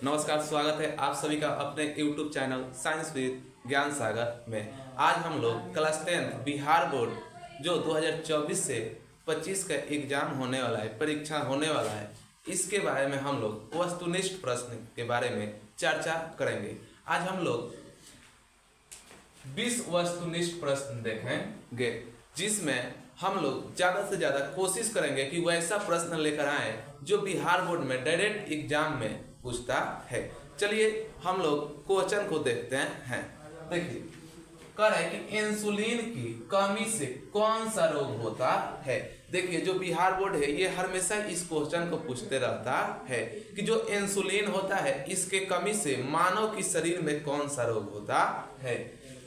नमस्कार, स्वागत है आप सभी का अपने YouTube चैनल साइंस विद ज्ञान सागर में। आज हम लोग क्लास 10 बिहार बोर्ड जो 2024 से 25 का एग्जाम होने वाला है, परीक्षा होने वाला है, इसके बारे में हम लोग वस्तुनिष्ठ प्रश्न के बारे में चर्चा करेंगे। आज हम लोग 20 वस्तुनिष्ठ प्रश्न देखेंगे, जिसमें हम लोग ज़्यादा से ज़्यादा कोशिश करेंगे कि वैसा प्रश्न लेकर आए जो बिहार बोर्ड में डायरेक्ट एग्जाम में पूछता है। चलिए हम लोग क्वेश्चन को देखते हैं। देखिए, कह रहा है कि इंसुलिन की कमी से कौन सा रोग होता है। देखिए, जो बिहार बोर्ड है ये हमेशा इस क्वेश्चन को पूछते रहता है कि जो इंसुलिन होता है इसके कमी से मानव की शरीर में कौन सा रोग होता है।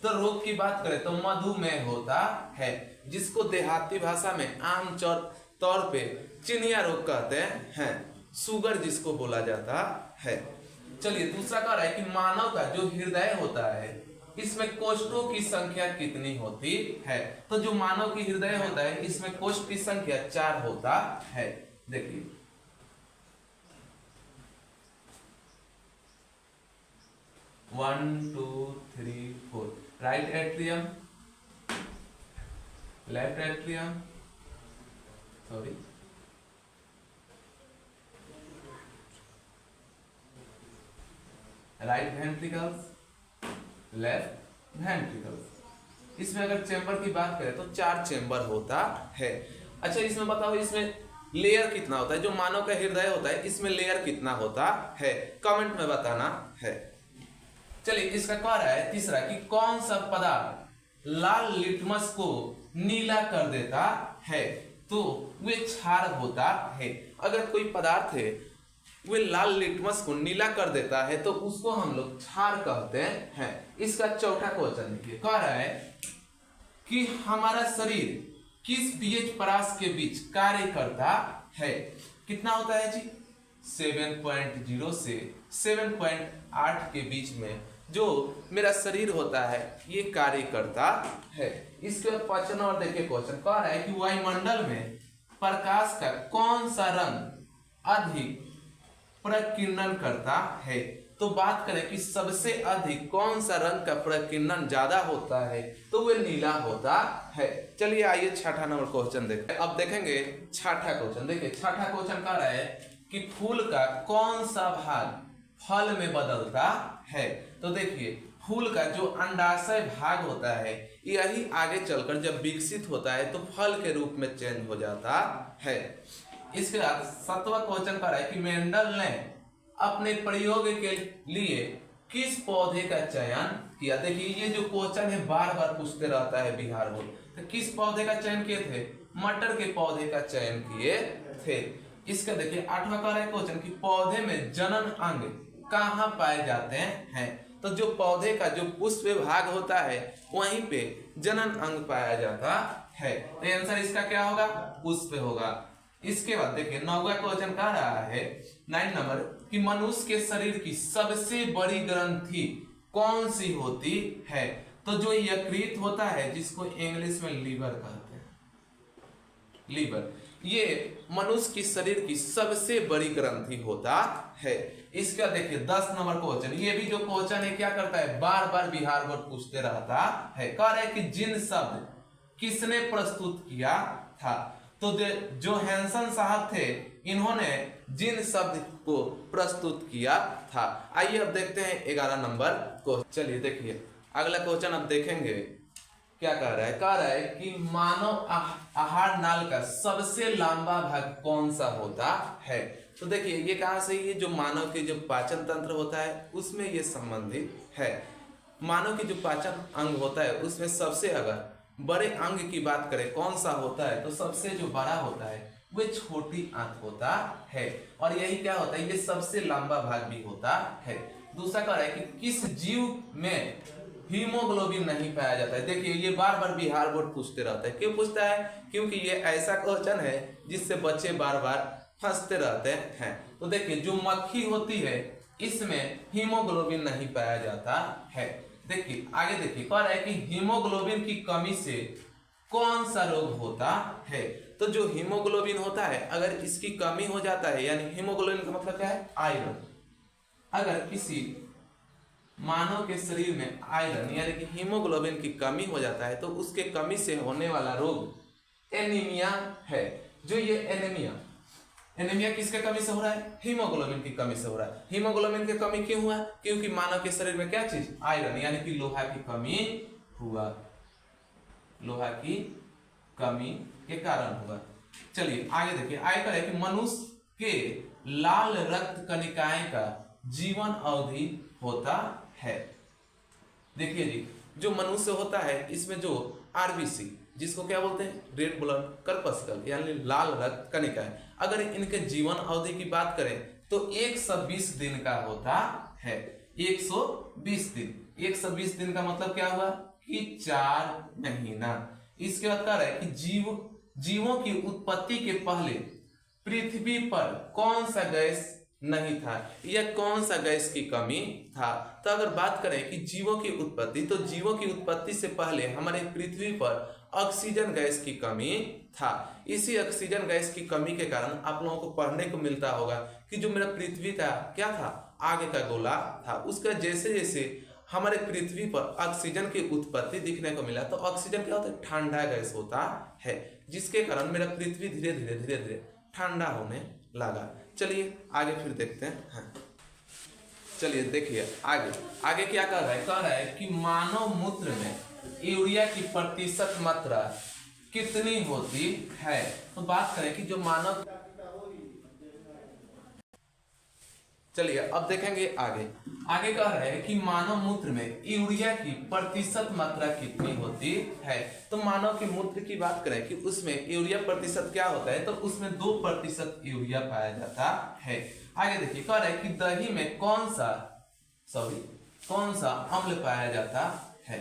तो रोग की बात करें तो मधुमेह होता है, जिसको देहाती भाषा में आम तौर पे चिनिया रोग कहते हैं, शुगर जिसको बोला जाता है। चलिए, दूसरा कह रहा है कि मानव का जो हृदय होता है इसमें कोष्ठों की संख्या कितनी होती है। तो जो मानव की हृदय होता है इसमें कोष्ठ की संख्या 4 होता है। देखिए, one two three four, right atrium, left atrium, sorry, right ventricles, left ventricles. इसमें अगर चेंबर की बात करें तो 4 चेंबर होता है। अच्छा, इसमें बताओ इसमें लेयर कितना होता है। जो मानव का हृदय होता है इसमें लेयर कितना होता है, कमेंट में बताना है। चलिए, इसका कह रहा है तीसरा कि कौन सा पदार्थ लाल लिटमस को नीला कर देता है। तो वे क्षार होता है। अगर कोई पदार्थ है वे लाल लिटमस को नीला कर देता है तो उसको हम लोग क्षार कहते हैं। इसका चौथा क्वेश्चन देखिए, कह रहा है कि हमारा शरीर किस पीएच परास के बीच कार्य करता है। कितना होता है जी, 7.0 से 7.8 के बीच में जो मेरा शरीर होता है ये कार्य करता है। इसके बाद 5 और देखिए क्वेश्चन, कह रहा है कि वायुमंडल में प्रकाश का कौन सा रंग अधिक प्रकीर्णन करता है। तो बात करें कि सबसे अधिक कौन सा रंग का प्रकीर्णन ज्यादा होता है तो वह नीला होता है। चलिए आइए छठा नंबर क्वेश्चन देखते हैं। अब देखेंगे छठा क्वेश्चन। देखिए, छठा क्वेश्चन कह रहा है कि फूल का कौन सा भाग फल में बदलता है। तो देखिए, फूल का जो अंडाशय भाग होता है यही आगे चलकर जब विकसित होता है तो फल के रूप में चेंज हो जाता है। इसके बाद 7वां क्वेश्चन कर रहा है कि मेंडल ने अपने प्रयोग के लिए किस पौधे का चयन किया। देखिए, ये जो क्वेश्चन है बार बार पूछते रहता है बिहार बोर्ड। तो किस पौधे का चयन किए थे, मटर के पौधे का चयन किए थे। इसका देखिए 8वां कह रहा है क्वेश्चन कि पौधे में जनन अंग कहाँ पाए जाते हैं। तो जो पौधे का जो पुष्प भाग होता है वहीं पे जनन अंग पाया जाता है। तो आंसर इसका क्या होगा, पुष्प होगा। इसके बाद देखिए 9वां क्वेश्चन कह रहा है 9 नंबर कि मनुष्य के शरीर की सबसे बड़ी ग्रंथि कौन सी होती है। तो जो यकृत होता है जिसको इंग्लिश में लीवर कहते हैं, लीवर, ये मनुष्य की शरीर की सबसे बड़ी ग्रंथि होता है। इसका देखिए 10 नंबर क्वेश्चन, ये भी जो क्वेश्चन है क्या करता है बार बार बिहार बोर्ड पूछते रहता है। कह रहे कि जिन शब्द किसने प्रस्तुत किया था। तो जो हैंसन साहब थे इन्होंने जिन शब्द को प्रस्तुत किया था। आइए अब देखते हैं 11 नंबर को। चलिए देखिए, अगला क्वेश्चन अब देखेंगे क्या कह रहा है। कह रहा है कि मानव आहार नाल का सबसे लंबा भाग कौन सा होता है। तो देखिए, ये कहां से, ये जो मानव के जो पाचन तंत्र होता है उसमें ये संबंधित है। मानव की जो पाचन अंग होता है उसमें सबसे अगर बड़े अंग की बात करें कौन सा होता है तो सबसे जो बड़ा होता है वह छोटी आंत होता है। और यही क्या होता है, ये सबसे लंबा भाग भी होता है। दूसरा कह रहा है कि किस जीव में हीमोग्लोबिन नहीं पाया जाता है। देखिए, ये बार बार बिहार बोर्ड पूछते रहता है। क्यों पूछता है, क्योंकि ये ऐसा क्वेश्चन है जिससे बच्चे बार बार फंसते रहते हैं। तो देखिए, जो मक्खी होती है इसमें हीमोग्लोबिन नहीं पाया जाता है। देखिए आगे देखिए, कह रहा है कि हीमोग्लोबिन की कमी से कौन सा रोग होता है। तो जो हीमोग्लोबिन होता है अगर इसकी कमी हो जाता है, यानी हीमोग्लोबिन का मतलब क्या है, आयरन, अगर किसी मानव के शरीर में आयरन यानी कि हीमोग्लोबिन की कमी हो जाता है तो उसके कमी से होने वाला रोग एनीमिया है। जो ये एनीमिया किसके कमी से हो रहा है? हीमोग्लोबिन की कमी से हो रहा है। हीमोग्लोबिन की कमी क्यों हुआ? क्योंकि मानव के शरीर में क्या चीज? आयरन यानी कि लोहा की कमी हुआ, लोहा की कमी के कारण हुआ। चलिए आगे देखिए, आगे है कि मनुष्य के लाल रक्त कणिकाएं का जीवन अवधि होता है। देखिए जी, जो मनुष्य होता है इसमें जो आरबीसी, जिसको क्या बोलते हैं? रेड ब्लड कर्पस्कल यानी लाल रक्त कणिकाएं, अगर इनके जीवन अवधि की बात करें तो 120 दिन का होता है। 120 दिन, 120 दिन का मतलब क्या हुआ कि 4 महीना। इसके बाद कह रहा है कि जीवों की उत्पत्ति के पहले पृथ्वी पर कौन सा गैस नहीं था या कौन सा गैस की कमी था? तो अगर बात करें कि जीवों की उत्पत्ति, तो जीवों की उत्पत्ति से पहले हमारे पृथ्वी पर ऑक्सीजन गैस की कमी था। इसी ऑक्सीजन गैस की कमी के कारण आप लोगों को पढ़ने को मिलता होगा कि जो मेरा पृथ्वी का क्या था, आगे का गोला था, उसका जैसे जैसे हमारे पृथ्वी पर ऑक्सीजन की उत्पत्ति दिखने को मिला तो ऑक्सीजन क्या होता है? ठंडा गैस होता है, जिसके कारण मेरा पृथ्वी धीरे धीरे ठंडा होने लगा। चलिए आगे फिर देखते हैं। हाँ चलिए देखिए आगे क्या कर रहा है? कह रहा है कि मानव मूत्र में यूरिया की प्रतिशत मात्रा कितनी होती है? तो बात करें कि जो मानव, चलिए अब देखेंगे आगे कह रहे हैं कि मानव मूत्र में यूरिया की प्रतिशत मात्रा कितनी होती है। तो मानव के मूत्र की बात करें कि उसमें यूरिया प्रतिशत क्या होता है, तो उसमें 2% यूरिया पाया जाता है। आगे देखिए, कह रहे हैं कि दही में कौन सा अम्ल पाया जाता है?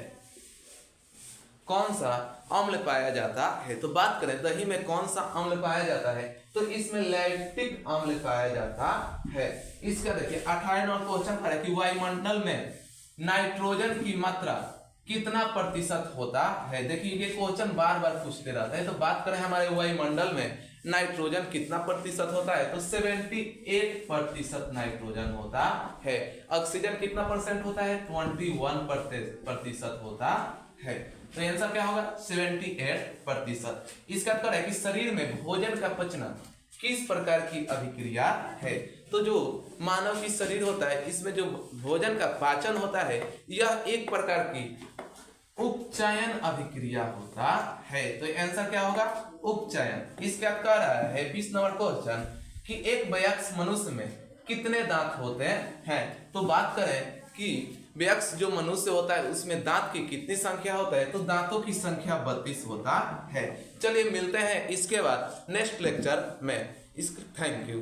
कौन सा अम्ल पाया जाता है? तो बात करें दही में कौन सा अम्ल पाया जाता है, तो इसमें लैक्टिक अम्ल पाया जाता है। इसका देखिए 28 नंबर क्वेश्चन है कि वायुमंडल में नाइट्रोजन की मात्रा कितना प्रतिशत होता है? देखिए ये क्वेश्चन बार बार पूछते रहते हैं। तो बात करें हमारे वायुमंडल में नाइट्रोजन कितना प्रतिशत होता है, तो 78% नाइट्रोजन होता है। ऑक्सीजन कितना परसेंट होता है? 21% होता है। तो आंसर क्या होगा? 78%। इसका उत्तर है कि शरीर में भोजन का पचना किस प्रकार की अभिक्रिया है? तो जो मानव की शरीर होता है इसमें जो भोजन का पाचन होता है यह एक प्रकार की उपचयन अभिक्रिया होता है। तो आंसर क्या होगा? उपचयन। इसका कह रहा है 20 नंबर क्वेश्चन कि एक वयस्क मनुष्य में कितने दांत होते हैं? तो बात करें कि वयस्क जो मनुष्य होता है उसमें दांत की कितनी संख्या होता है, तो दांतों की संख्या 32 होता है। चलिए मिलते हैं इसके बाद नेक्स्ट लेक्चर में। Thank you.